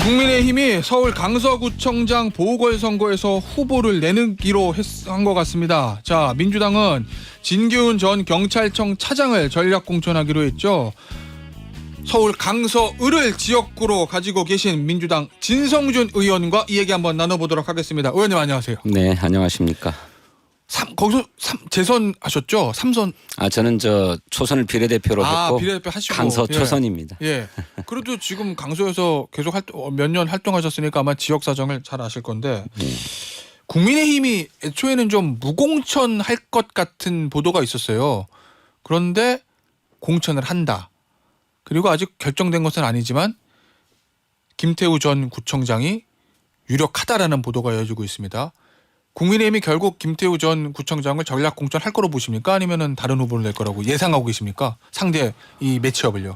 국민의힘이 서울 강서구청장 보궐선거에서 후보를 내기로 한 것 같습니다. 자, 민주당은 진교훈 전 경찰청 차장을 전략 공천하기로 했죠. 서울 강서을을 지역구로 가지고 계신 민주당 진성준 의원과 이 얘기 한번 나눠보도록 하겠습니다. 의원님 안녕하세요. 네, 안녕하십니까. 거기서 재선하셨죠? 3선. 저는 초선을 비례대표로 했고 비례대표 하시고 강서 초선입니다. 예. 그래도 지금 강서에서 계속 몇 년 활동하셨으니까 아마 지역 사정을 잘 아실 건데 국민의힘이 애초에는 좀 무공천할 것 같은 보도가 있었어요. 그런데 공천을 한다. 그리고 아직 결정된 것은 아니지만 김태우 전 구청장이 유력하다라는 보도가 이어지고 있습니다. 국민의힘이 결국 김태우 전 구청장을 전략 공천할 거로 보십니까? 아니면은 다른 후보를 낼 거라고 예상하고 계십니까? 상대 이 매치업을요.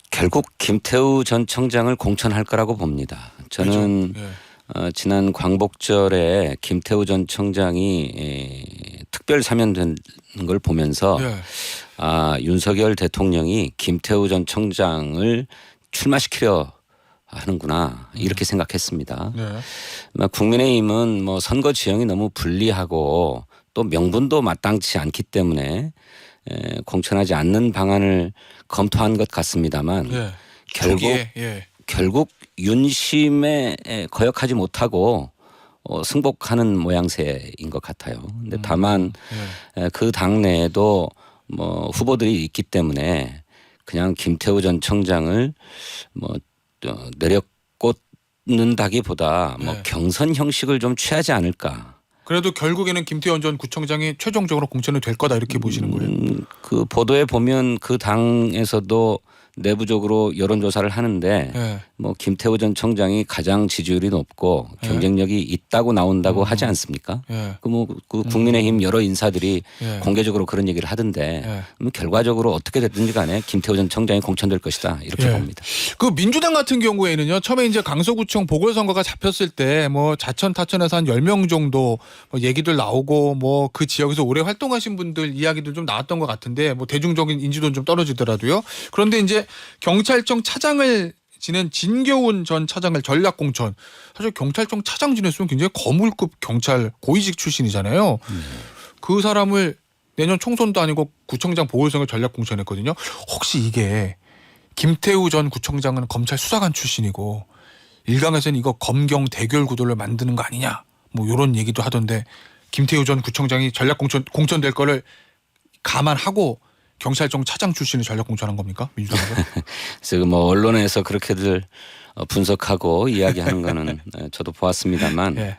결국 김태우 전 청장을 공천할 거라고 봅니다. 저는 그렇죠. 예. 지난 광복절에 김태우 전 청장이 특별 사면된 걸 보면서 예. 윤석열 대통령이 김태우 전 청장을 출마시키려 하는구나 이렇게 생각했습니다. 네. 국민의힘은 선거 지형이 너무 불리하고 또 명분도 마땅치 않기 때문에 공천하지 않는 방안을 검토한 것 같습니다.만 예. 결국 윤심에 거역하지 못하고 승복하는 모양새인 것 같아요. 근데 다만 그 당내에도 후보들이 있기 때문에 그냥 김태우 전 청장을 내려꽂는다기보다 경선 형식을 좀 취하지 않을까. 그래도 결국에는 김태우 전 구청장이 최종적으로 공천이 될 거다 이렇게 보시는 거예요. 그 보도에 보면 그 당에서도 내부적으로 여론조사를 하는데 김태우 전 청장이 가장 지지율이 높고 경쟁력이 있다고 나온다고 하지 않습니까? 그 국민의힘 여러 인사들이 공개적으로 그런 얘기를 하던데 결과적으로 어떻게 됐든지 간에 김태우 전 청장이 공천될 것이다 이렇게 봅니다. 그 민주당 같은 경우에는요. 처음에 이제 강서구청 보궐선거가 잡혔을 때 자천 타천에서 한 10명 정도 얘기들 나오고 그 지역에서 오래 활동하신 분들 이야기들 좀 나왔던 것 같은데 대중적인 인지도는 좀 떨어지더라도요. 그런데 이제 경찰청 차장을 지낸 진교훈 전 차장을 전략 공천. 사실 경찰청 차장 지냈으면 굉장히 거물급 경찰 고위직 출신이잖아요. 그 사람을 내년 총선도 아니고 구청장 보궐선거 전략 공천했거든요. 혹시 이게 김태우 전 구청장은 검찰 수사관 출신이고 일각에서는 이거 검경 대결 구도를 만드는 거 아니냐 이런 얘기도 하던데 김태우 전 구청장이 전략 공천될 거를 감안하고 경찰청 차장 출신을 전략 공천한 겁니까? 민주당에서? 그래서 언론에서 그렇게들 분석하고 이야기하는 거는 저도 보았습니다만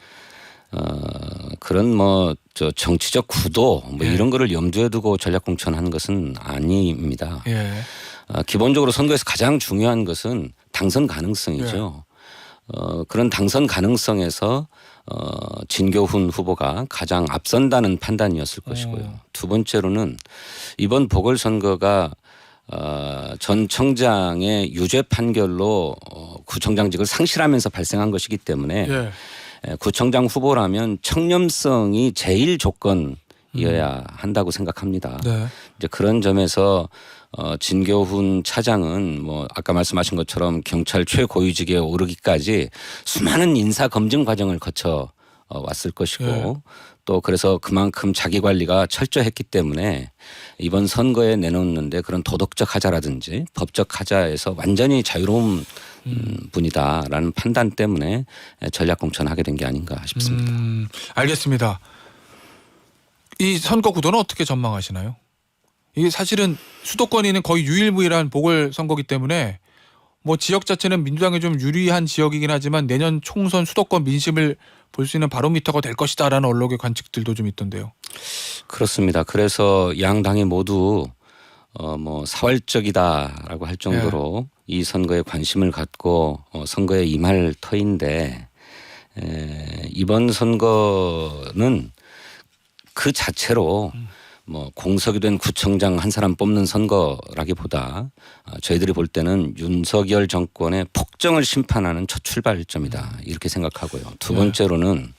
그런 정치적 구도 이런 거를 염두에 두고 전략 공천하는 것은 아닙니다. 기본적으로 선거에서 가장 중요한 것은 당선 가능성이죠. 그런 당선 가능성에서 진교훈 후보가 가장 앞선다는 판단이었을 것이고요. 두 번째로는 이번 보궐선거가 전 청장의 유죄 판결로 구청장직을 상실하면서 발생한 것이기 때문에 구청장 후보라면 청렴성이 제일 조건이어야 한다고 생각합니다. 이제 그런 점에서 진교훈 차장은 아까 말씀하신 것처럼 경찰 최고위직에 오르기까지 수많은 인사 검증 과정을 거쳐 왔을 것이고 또 그래서 그만큼 자기 관리가 철저했기 때문에 이번 선거에 내놓는데 그런 도덕적 하자라든지 법적 하자에서 완전히 자유로운 분이다라는 판단 때문에 전략 공천하게 된 게 아닌가 싶습니다. 알겠습니다. 이 선거 구도는 어떻게 전망하시나요? 이게 사실은 수도권에는 거의 유일무이한 보궐선거기 때문에 지역 자체는 민주당이 좀 유리한 지역이긴 하지만 내년 총선 수도권 민심을 볼 수 있는 바로미터가 될 것이다라는 언론의 관측들도 좀 있던데요. 그렇습니다. 그래서 양 당이 모두 사활적이다라고 할 정도로 이 선거에 관심을 갖고 선거에 임할 터인데 이번 선거는 그 자체로 공석이 된 구청장 한 사람 뽑는 선거라기보다 저희들이 볼 때는 윤석열 정권의 폭정을 심판하는 첫 출발점이다 이렇게 생각하고요. 두 번째로는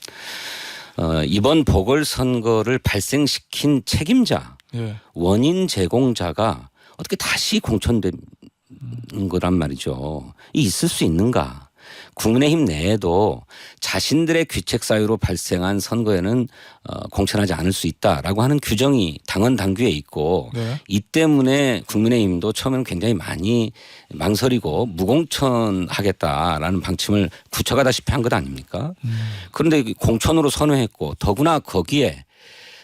이번 보궐선거를 발생시킨 책임자 원인 제공자가 어떻게 다시 공천된 거란 말이죠. 있을 수 있는가? 국민의힘 내에도 자신들의 귀책 사유로 발생한 선거에는 공천하지 않을 수 있다라고 하는 규정이 당헌 당규에 있고 네. 이 때문에 국민의힘도 처음에는 굉장히 많이 망설이고 무공천하겠다라는 방침을 굳혀가다시피 한 것 아닙니까? 그런데 공천으로 선언했고 더구나 거기에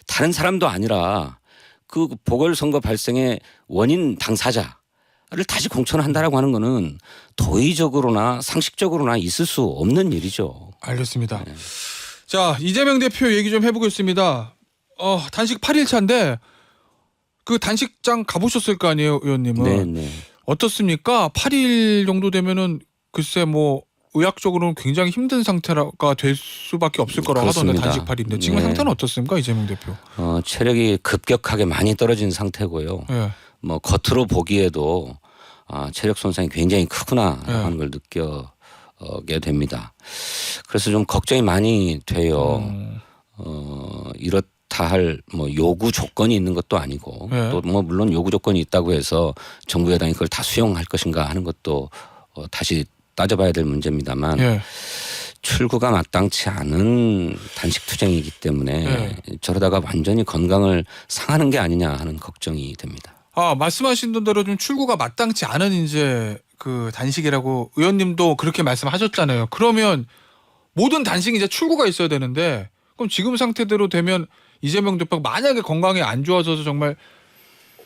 다른 사람도 아니라 그 보궐선거 발생의 원인 당사자 를 다시 공천한다라고 하는 거는 도의적으로나 상식적으로나 있을 수 없는 일이죠. 알겠습니다. 네. 자, 이재명 대표 얘기 좀 해보겠습니다. 단식 8일차인데 그 단식장 가보셨을 거 아니에요, 의원님은? 네네. 어떻습니까? 8일 정도 되면은 글쎄 뭐 의학적으로는 굉장히 힘든 상태가 될 수밖에 없을 거라고 하던데 단식 8일인데 지금 상태는 어떻습니까, 이재명 대표? 체력이 급격하게 많이 떨어진 상태고요. 네. 뭐 겉으로 보기에도 체력 손상이 굉장히 크구나 하는 걸 느껴게 됩니다. 그래서 좀 걱정이 많이 돼요. 이렇다 할 뭐 요구 조건이 있는 것도 아니고 또 뭐 물론 요구 조건이 있다고 해서 정부 여당이 그걸 다 수용할 것인가 하는 것도 다시 따져봐야 될 문제입니다만 출구가 마땅치 않은 단식 투쟁이기 때문에 저러다가 완전히 건강을 상하는 게 아니냐 하는 걱정이 됩니다. 말씀하신 대로 좀 출구가 마땅치 않은 이제 그 단식이라고 의원님도 그렇게 말씀하셨잖아요. 그러면 모든 단식이 이제 출구가 있어야 되는데 그럼 지금 상태대로 되면 이재명 대표가 만약에 건강이 안 좋아져서 정말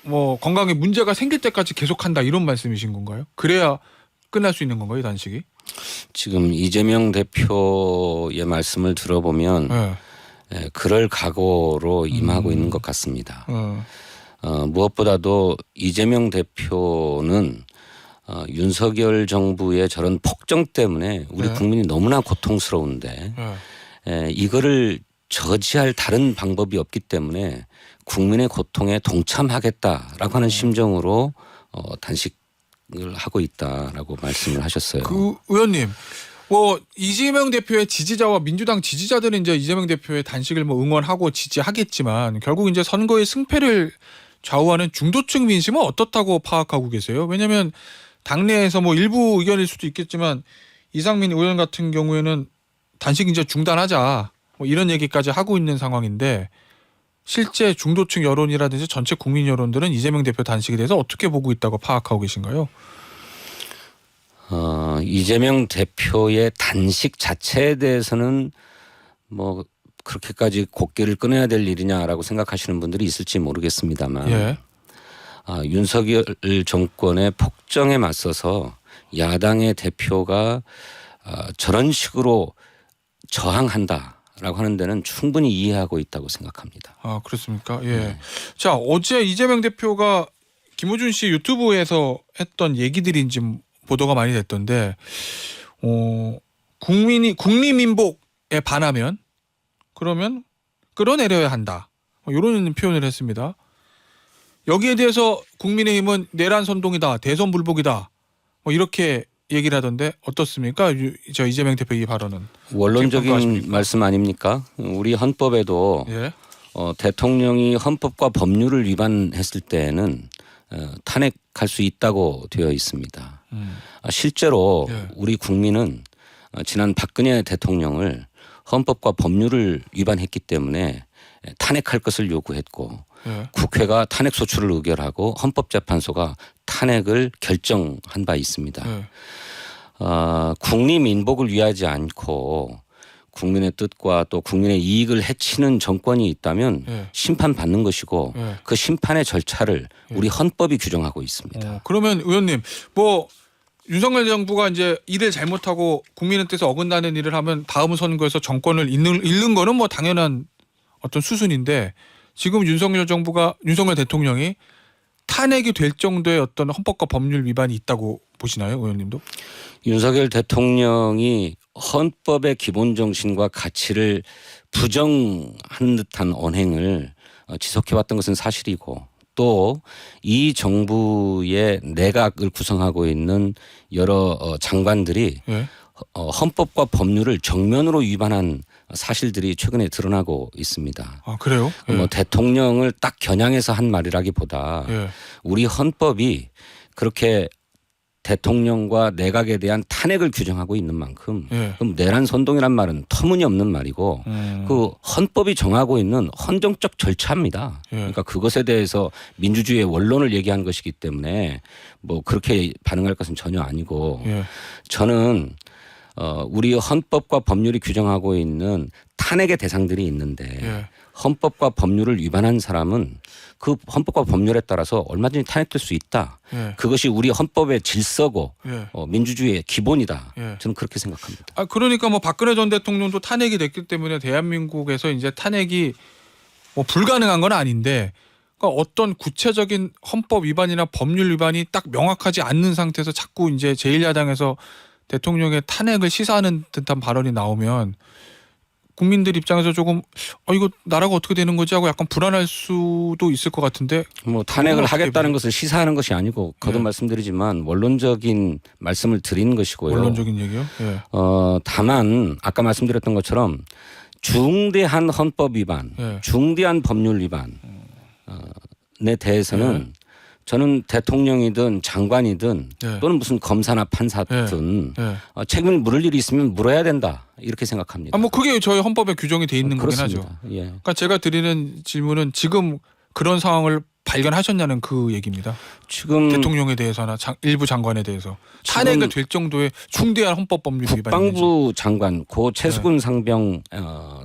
뭐 건강에 문제가 생길 때까지 계속한다 이런 말씀이신 건가요? 그래야 끝날 수 있는 건가요, 이 단식이? 지금 이재명 대표의 말씀을 들어보면 그럴 각오로 임하고 있는 것 같습니다. 무엇보다도 이재명 대표는 윤석열 정부의 저런 폭정 때문에 우리 국민이 너무나 고통스러운데 이거를 저지할 다른 방법이 없기 때문에 국민의 고통에 동참하겠다라고 하는 심정으로 단식을 하고 있다라고 말씀을 하셨어요. 그 의원님, 뭐 이재명 대표의 지지자와 민주당 지지자들은 이제 이재명 대표의 단식을 뭐 응원하고 지지하겠지만 결국 이제 선거의 승패를 좌우하는 중도층 민심은 어떻다고 파악하고 계세요? 왜냐하면 당내에서 뭐 일부 의견일 수도 있겠지만 이상민 의원 같은 경우에는 단식 이제 중단하자 뭐 이런 얘기까지 하고 있는 상황인데 실제 중도층 여론이라든지 전체 국민 여론들은 이재명 대표 단식에 대해서 어떻게 보고 있다고 파악하고 계신가요? 이재명 대표의 단식 자체에 대해서는 뭐 그렇게까지 곡괭이를 끊어야 될 일이냐라고 생각하시는 분들이 있을지 모르겠습니다만 윤석열 정권의 폭정에 맞서서 야당의 대표가 저런 식으로 저항한다라고 하는 데는 충분히 이해하고 있다고 생각합니다. 그렇습니까? 예. 자, 어제 이재명 대표가 김호준 씨 유튜브에서 했던 얘기들이 지금 보도가 많이 됐던데 국리민복에 반하면 그러면 끌어내려야 한다. 이런 표현을 했습니다. 여기에 대해서 국민의힘은 내란 선동이다, 대선 불복이다, 뭐 이렇게 얘기를 하던데 어떻습니까? 저 이재명 대표 이 발언은 원론적인 말씀 아닙니까? 우리 헌법에도 대통령이 헌법과 법률을 위반했을 때에는 탄핵할 수 있다고 되어 있습니다. 실제로 우리 국민은 지난 박근혜 대통령을 헌법과 법률을 위반했기 때문에 탄핵할 것을 요구했고 국회가 탄핵 소추를 의결하고 헌법재판소가 탄핵을 결정한 바 있습니다. 국리민복을 위하지 않고 국민의 뜻과 또 국민의 이익을 해치는 정권이 있다면 심판받는 것이고 그 심판의 절차를 우리 헌법이 규정하고 있습니다. 그러면 의원님 뭐 윤석열 정부가 이제 일을 잘못하고 국민의 뜻에 어긋나는 일을 하면 다음 선거에서 정권을 잃는 거는 뭐 당연한 어떤 수순인데 지금 윤석열 대통령이 탄핵이 될 정도의 어떤 헌법과 법률 위반이 있다고 보시나요, 의원님도? 윤석열 대통령이 헌법의 기본 정신과 가치를 부정한 듯한 언행을 지속해왔던 것은 사실이고 또 이 정부의 내각을 구성하고 있는 여러 장관들이 헌법과 법률을 정면으로 위반한 사실들이 최근에 드러나고 있습니다. 그래요? 뭐 대통령을 딱 겨냥해서 한 말이라기보다 우리 헌법이 그렇게 대통령과 내각에 대한 탄핵을 규정하고 있는 만큼 예. 그럼 내란 선동이란 말은 터무니없는 말이고 그 헌법이 정하고 있는 헌정적 절차입니다. 예. 그러니까 그것에 대해서 민주주의의 원론을 얘기한 것이기 때문에 뭐 그렇게 반응할 것은 전혀 아니고 예. 저는 우리 헌법과 법률이 규정하고 있는 탄핵의 대상들이 있는데 예. 헌법과 법률을 위반한 사람은 그 헌법과 법률에 따라서 얼마든지 탄핵될 수 있다. 예. 그것이 우리 헌법의 질서고 예. 민주주의의 기본이다. 예. 저는 그렇게 생각합니다. 그러니까 뭐 박근혜 전 대통령도 탄핵이 됐기 때문에 대한민국에서 이제 탄핵이 뭐 불가능한 건 아닌데 그러니까 어떤 구체적인 헌법 위반이나 법률 위반이 딱 명확하지 않는 상태에서 자꾸 이제 제1야당에서 대통령의 탄핵을 시사하는 듯한 발언이 나오면 국민들 입장에서 조금 이거 나라가 어떻게 되는 거지 하고 약간 불안할 수도 있을 것 같은데 뭐 탄핵을 하겠다는 것을 시사하는 것이 아니고 거듭 예. 말씀드리지만 원론적인 말씀을 드리는 것이고요. 원론적인 얘기요? 예. 다만 아까 말씀드렸던 것처럼 중대한 헌법 위반, 예. 중대한 법률 위반에 대해서는 저는 대통령이든 장관이든 예. 또는 무슨 검사나 판사든 예. 책임을 물을 일이 있으면 물어야 된다 이렇게 생각합니다. 뭐 그게 저희 헌법에 규정이 돼 있는 거긴 하죠. 그렇습니다. 예. 그러니까 제가 드리는 질문은 지금 그런 상황을 발견하셨냐는 그 얘기입니다. 지금 대통령에 대해서나 일부 장관에 대해서 탄핵이 될 정도의 중대한 헌법 법률 위반인지. 국방부 장관 고 최수근 상병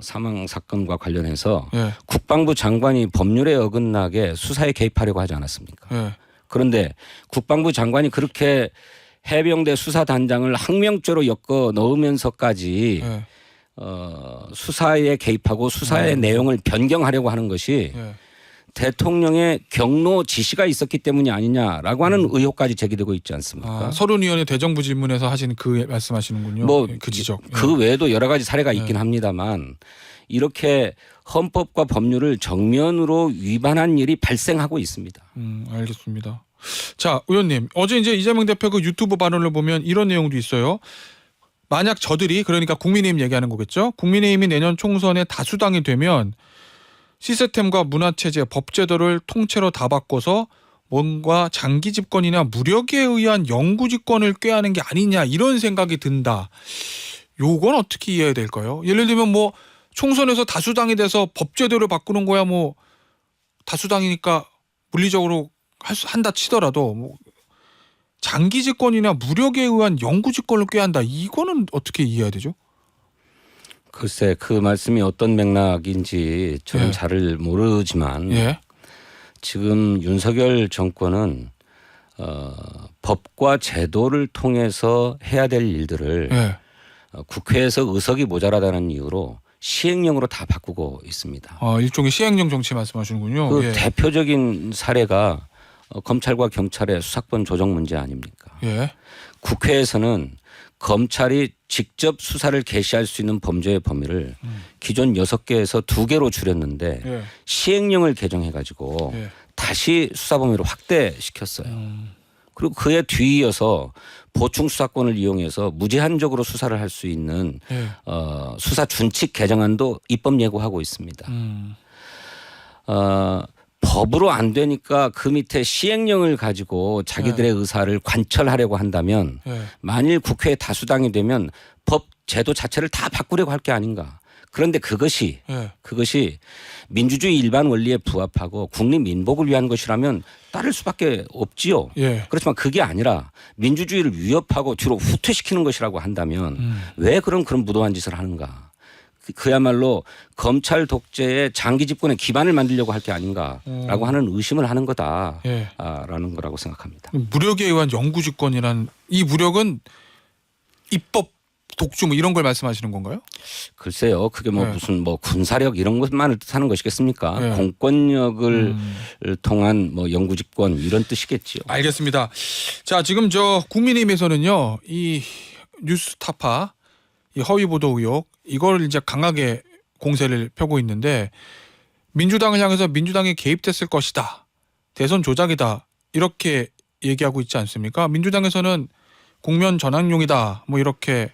사망 사건과 관련해서 예. 국방부 장관이 법률에 어긋나게 수사에 개입하려고 하지 않았습니까? 예. 그런데 국방부 장관이 그렇게 해병대 수사단장을 항명죄로 엮어 넣으면서까지 예. 수사에 개입하고 수사의 내용을 변경하려고 하는 것이 예. 대통령의 경로 지시가 있었기 때문이 아니냐라고 하는 의혹까지 제기되고 있지 않습니까? 서른위원회 대정부 질문에서 하신 그 말씀하시는군요. 뭐 그 지적. 그 외에도 여러 가지 사례가 있긴 합니다만 이렇게 헌법과 법률을 정면으로 위반한 일이 발생하고 있습니다. 알겠습니다. 자, 의원님, 어제 이제 이재명 대표 그 유튜브 발언을 보면 이런 내용도 있어요. 만약 저들이 그러니까 국민의힘 얘기하는 거겠죠. 국민의힘이 내년 총선에 다수당이 되면 시스템과 문화체제, 법제도를 통째로 다 바꿔서 뭔가 장기 집권이나 무력에 의한 영구 집권을 꾀하는 게 아니냐 이런 생각이 든다. 요건 어떻게 이해해야 될까요? 예를 들면 뭐 총선에서 다수당이 돼서 법제도를 바꾸는 거야 뭐 다수당이니까 물리적으로 한다 치더라도 뭐 장기 집권이나 무력에 의한 영구 집권을 꾀한다. 이거는 어떻게 이해해야 되죠? 글쎄 그 말씀이 어떤 맥락인지 저는 예. 잘 모르지만 예. 지금 윤석열 정권은 법과 제도를 통해서 해야 될 일들을 예. 국회에서 의석이 모자라다는 이유로 시행령으로 다 바꾸고 있습니다. 일종의 시행령 정치 말씀하시는군요. 그 예. 대표적인 사례가 검찰과 경찰의 수사권 조정 문제 아닙니까? 예. 국회에서는 검찰이 직접 수사를 개시할 수 있는 범죄의 범위를 기존 6개에서 2개로 줄였는데 예. 시행령을 개정해가지고 예. 다시 수사 범위를 확대시켰어요. 그리고 그에 뒤이어서 보충 수사권을 이용해서 무제한적으로 수사를 할 수 있는 예. 수사 준칙 개정안도 입법 예고하고 있습니다. 법으로 안 되니까 그 밑에 시행령을 가지고 자기들의 의사를 관철하려고 한다면 예. 만일 국회에 다수당이 되면 법 제도 자체를 다 바꾸려고 할 게 아닌가. 그런데 그것이 민주주의 일반 원리에 부합하고 국민 민복을 위한 것이라면 따를 수밖에 없지요. 예. 그렇지만 그게 아니라 민주주의를 위협하고 뒤로 후퇴시키는 것이라고 한다면 왜 그런 무도한 짓을 하는가. 그야말로 검찰 독재의 장기 집권의 기반을 만들려고 할 게 아닌가라고 하는 의심을 하는 거다라는 거라고 생각합니다. 무력에 의한 영구 집권이란 이 무력은 입법 독주 뭐 이런 걸 말씀하시는 건가요? 글쎄요. 그게 뭐 네. 무슨 뭐 군사력 이런 것만을 뜻하는 것이겠습니까? 네. 공권력을 통한 뭐 영구 집권 이런 뜻이겠지요. 알겠습니다. 자, 지금 저 국민의힘에서는요. 이 뉴스타파 이 허위 보도 의혹 이걸 이제 강하게 공세를 펴고 있는데 민주당을 향해서 민주당이 개입됐을 것이다. 대선 조작이다. 이렇게 얘기하고 있지 않습니까? 민주당에서는 국면 전환용이다. 뭐 이렇게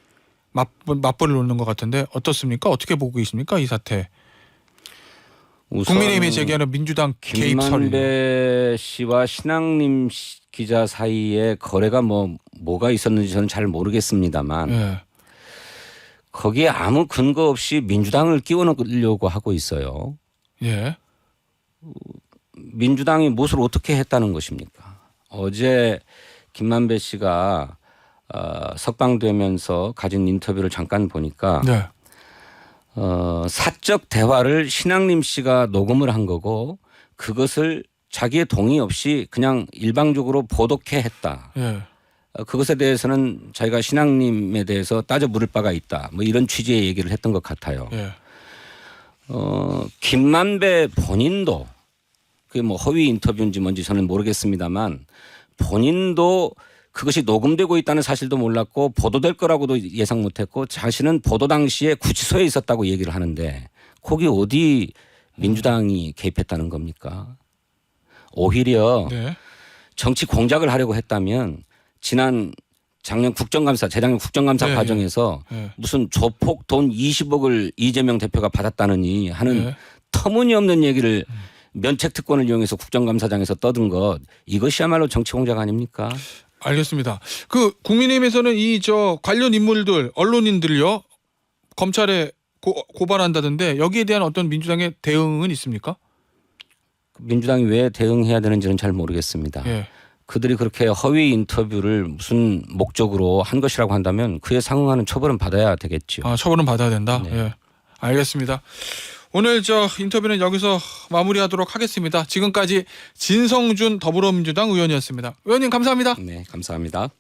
맞벌을 놓는 것 같은데 어떻습니까? 어떻게 보고 계십니까? 이 사태. 국민의힘이 제기하는 민주당 개입 설이. 김만배 씨와 신앙림 기자 사이에 거래가 뭐 뭐가 있었는지 저는 잘 모르겠습니다만 예. 거기에 아무 근거 없이 민주당을 끼워 넣으려고 하고 있어요. 예. 민주당이 무엇을 어떻게 했다는 것입니까? 어제 김만배 씨가 석방되면서 가진 인터뷰를 잠깐 보니까 네. 사적 대화를 신앙림 씨가 녹음을 한 거고 그것을 자기의 동의 없이 그냥 일방적으로 보도케 했다. 예. 그것에 대해서는 자기가 신앙님에 대해서 따져 물을 바가 있다. 뭐 이런 취지의 얘기를 했던 것 같아요. 예. 김만배 본인도 그게 뭐 허위 인터뷰인지 뭔지 저는 모르겠습니다만 본인도 그것이 녹음되고 있다는 사실도 몰랐고 보도될 거라고도 예상 못했고 자신은 보도 당시에 구치소에 있었다고 얘기를 하는데 거기 어디 민주당이 개입했다는 겁니까? 오히려 네. 정치 정치 공작을 하려고 했다면 지난 작년 국정감사 재작년 국정감사 네, 과정에서 예. 무슨 조폭 돈 20억을 이재명 대표가 받았다느니 하는 예. 터무니없는 얘기를 면책 특권을 이용해서 국정감사장에서 떠든 것 이것이야말로 정치 공작 아닙니까? 알겠습니다. 그 국민의힘에서는 이 관련 인물들 언론인들요 검찰에 고발한다던데 여기에 대한 어떤 민주당의 대응은 있습니까? 민주당이 왜 대응해야 되는지는 잘 모르겠습니다. 예. 그들이 그렇게 허위 인터뷰를 무슨 목적으로 한 것이라고 한다면 그에 상응하는 처벌은 받아야 되겠죠. 아, 처벌은 받아야 된다. 네. 예. 알겠습니다. 오늘 인터뷰는 여기서 마무리하도록 하겠습니다. 지금까지 진성준 더불어민주당 의원이었습니다. 의원님 감사합니다. 네, 감사합니다.